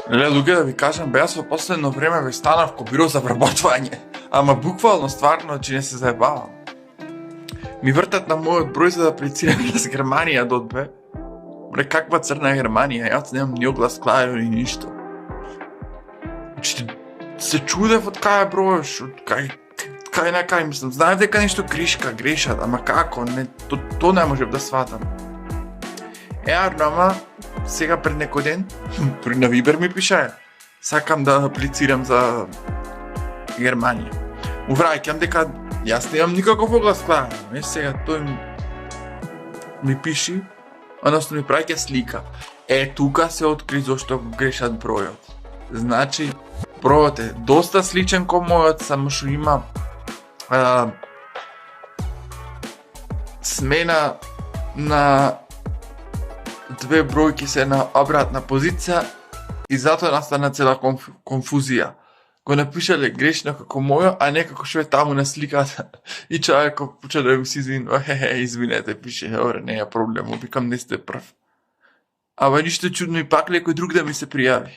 Леле, луѓе, да ви кажам, бе, јас во последно време веќе станав ко биро за вработвање. Ама буквално, стварно, че не се заебавам. Ми вртат на мојот број за да аплицирам за Германија дотбе. Бре, каква црна Германија, јас немам ни оглас клавио ни ништо. Значи, се чудев од кај бројаш, од кај на кај, мислам, знаев дека нешто грешат, ама како, не, то не можев да сватам. Ама, сега пред некој ден, при на Вибер ми пише, сакам да аплицирам за Германија. Му враќам дека јас немам никаков оглас клавио, не сега тој ми пиши, односно ми праќа слика. Тука се откри зошто грешат бројот. Значи, бројот е доста сличен кон мојот, само што има смена на две бројки се на обратна позиција и затоа настана цела конфузија. Го напишале грешно како мојо, а не како што е таму на сликата. И човекот почна да го си извинува, извинете, пише, добре, не е проблем, викам не сте прв. Ама ништо чудно и пак некој друг да ми се пријави.